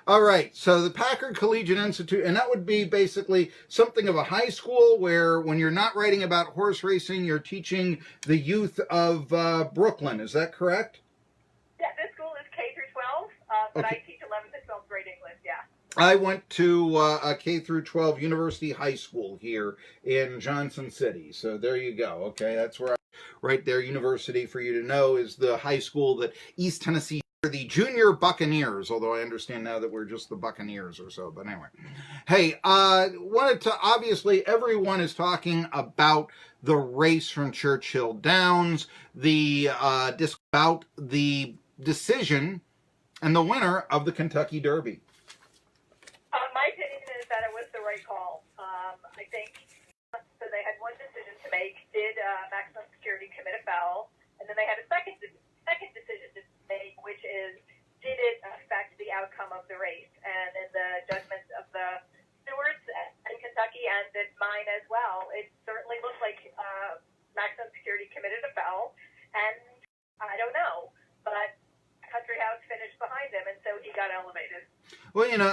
All right, so the Packard Collegiate Institute, and that would be basically something of a high school where when you're not writing about horse racing, you're teaching the youth of Brooklyn. Is that correct? Yeah, this school is K through 12, but okay. I teach 11th and 12th grade English, yeah. I went to a K through 12 University High School here in Johnson City, so there you go. Okay, that's where right there, University, for you to know, is the high school that East Tennessee, the Junior Buccaneers, although I understand now that we're just the Buccaneers or so, but anyway. Hey, wanted to, obviously, everyone is talking about the race from Churchill Downs, about the decision and the winner of the Kentucky Derby. My opinion is that it was the right call. I think so they had one decision to make. Did maximum security commit a foul? And then they had a second decision to make, which is, did it affect the outcome of the race? And in the judgments of the stewards in Kentucky and in mine as well, it certainly looked like maximum security committed a foul. And I don't know, but Country House finished behind him, and so he got elevated. Well, you know,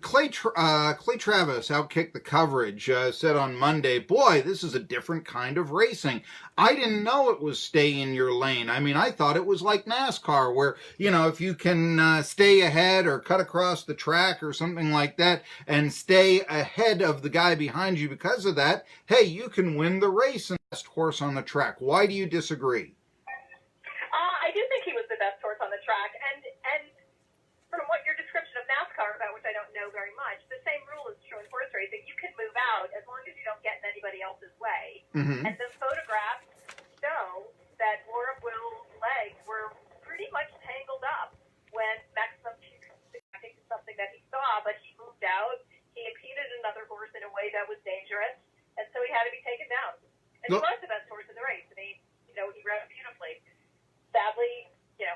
Clay Travis, Outkick the Coverage, said on Monday, boy, this is a different kind of racing. I didn't know it was stay in your lane. I mean, I thought it was like NASCAR, where, you know, if you can stay ahead or cut across the track or something like that and stay ahead of the guy behind you because of that, hey, you can win the race and best horse on the track. Why do you disagree? I do think he was the best horse on the track, and from what your description of NASCAR, about which I don't know very much, the same rule is true in horse racing. You can move out as long as you don't get in anybody else's way. Mm-hmm. And the photographs show that Laura Will's legs were pretty much tangled up when Maximum, I think it's something that he saw, but he moved out. He impeded another horse in a way that was dangerous, and so he had to be taken down. And he was the best horse in the race, and he rode beautifully. Sadly,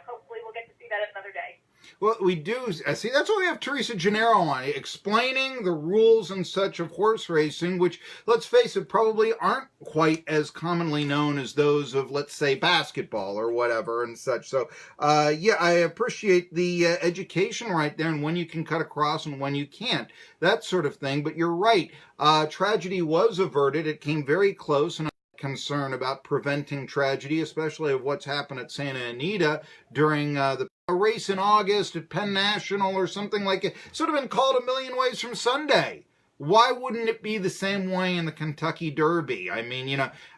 hopefully we'll get to see that another day. Well, we do. See, that's why we have Teresa Genaro on, explaining the rules and such of horse racing, which, let's face it, probably aren't quite as commonly known as those of, let's say, basketball or whatever and such. So, yeah, I appreciate the education right there and when you can cut across and when you can't, that sort of thing. But you're right. Tragedy was averted. It came very close, and concern about preventing tragedy, especially of what's happened at Santa Anita during the race in August at Penn National or something like it. Sort of been called a million ways from Sunday. Why wouldn't it be the same way in the Kentucky Derby? I mean,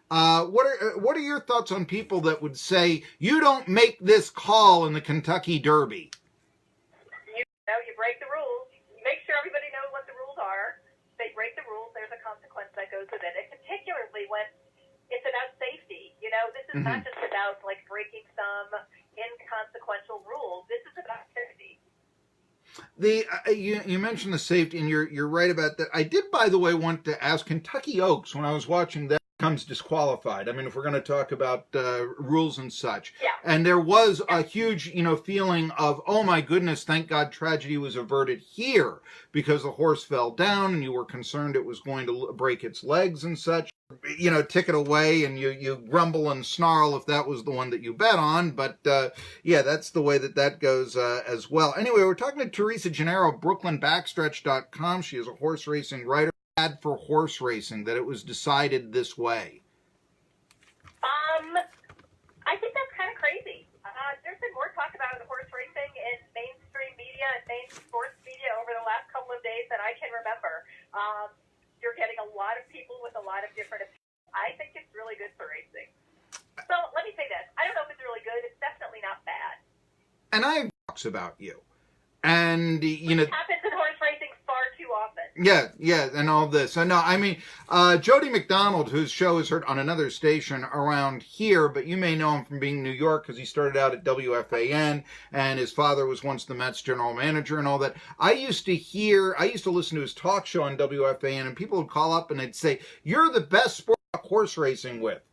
what are your thoughts on people that would say you don't make this call in the Kentucky Derby? You break the rules. Make sure everybody knows what the rules are. If they break the rules, there's a consequence that goes with it. And particularly when it's about safety. This is not just about breaking some inconsequential rules. This is about safety. You mentioned the safety, and you're right about that. I did, by the way, want to ask Kentucky Oaks when I was watching that comes disqualified. I mean, if we're going to talk about rules and such, yeah. And there was a huge, feeling of, oh my goodness, thank God tragedy was averted here because the horse fell down, and you were concerned it was going to break its legs and such. Ticket away, and you grumble and snarl if that was the one that you bet on. But, yeah, that's the way that goes as well. Anyway, we're talking to Teresa Genaro, BrooklynBackstretch.com. She is a horse racing writer. Bad for horse racing that it was decided this way. I think that's kind of crazy. There's been more talk about horse racing in mainstream media and main sports media over the last couple of days than I can remember. You're getting a lot of people with a lot of different opinions. I think it's really good for racing. So let me say this. I don't know if it's really good. It's definitely not bad. And I talks about you. And, It happens in horse racing far too often. Yeah, and all this. I know. I mean, Jody McDonald, whose show is heard on another station around here, but you may know him from being in New York because he started out at WFAN, and his father was once the Mets general manager and all that. I used to listen to his talk show on WFAN, and people would call up and they'd say, "You're the best sport horse racing with."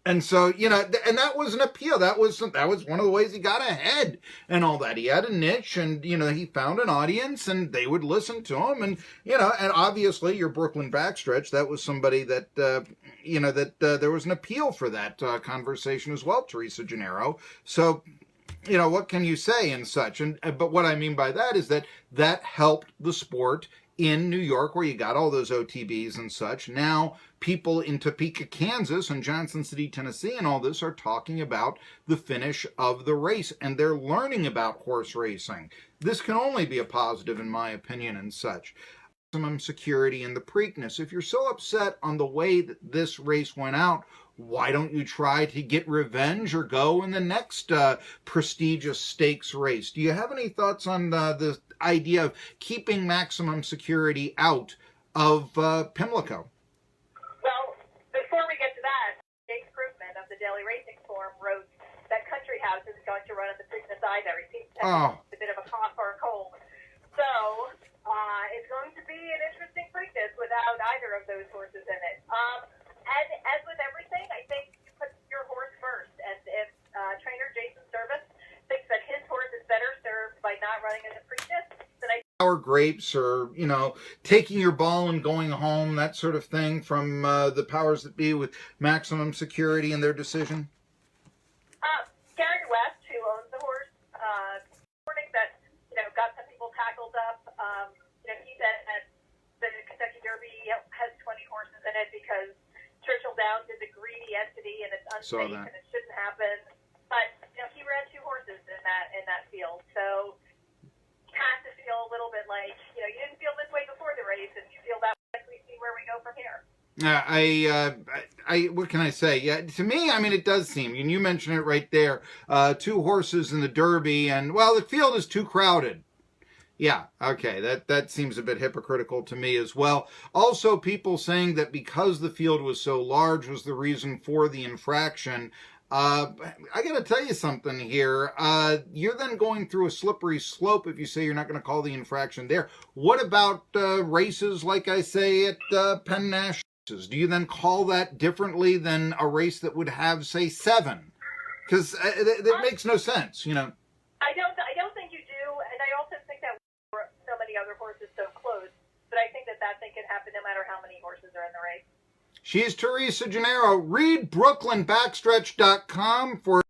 And so, and that was an appeal. That was one of the ways he got ahead and all that. He had a niche, and, he found an audience, and they would listen to him. And, and obviously your Brooklyn Backstretch, that was somebody that, there was an appeal for that conversation as well, Teresa Genaro. So what can you say and such? And but what I mean by that is that helped the sport in New York, where you got all those OTBs and such. Now people in Topeka, Kansas, and Johnson City, Tennessee, and all this are talking about the finish of the race, and they're learning about horse racing. This can only be a positive, in my opinion, and such. Maximum security in the Preakness. If you're so upset on the way that this race went out, why don't you try to get revenge or go in the next prestigious stakes race? Do you have any thoughts on the idea of keeping maximum security out of Pimlico? Well, before we get to that, Jake Krugman of the Daily Racing Forum wrote that Country House is going to run at the Preakness Either. He seems to have a bit of a cough or a cold. So it's going to be an interesting Preakness without either of those horses in it. And as with everything, I think you put your horse first. And if trainer Jason Service thinks that his horse is better served by not running in the Preakness, then I sour grapes, or taking your ball and going home, that sort of thing from the powers that be with maximum security in their decision? Gary West, who owns the horse, warning that got some people tackled up. He said that the Kentucky Derby has 20 horses in it because Churchill Downs is a greedy entity and it's unsafe and it shouldn't happen. But he ran 2 horses in that field, so you have to feel a little bit like you didn't feel this way before the race, and you feel that way as we see where we go from here. What can I say? Yeah, to me, I mean, it does seem, and you mentioned it right there, 2 horses in the Derby, and well, the field is too crowded. Yeah, okay, that seems a bit hypocritical to me as well. Also, people saying that because the field was so large was the reason for the infraction. I got to tell you something here. You're then going through a slippery slope if you say you're not going to call the infraction there. What about races, like I say, at Penn National? Do you then call that differently than a race that would have, say, 7? Because it makes no sense, I don't think you do, and I also think that so many other horses so close, but I think that thing can happen no matter how many horses are in the race. She's Teresa Genaro. Read BrooklynBackstretch.com for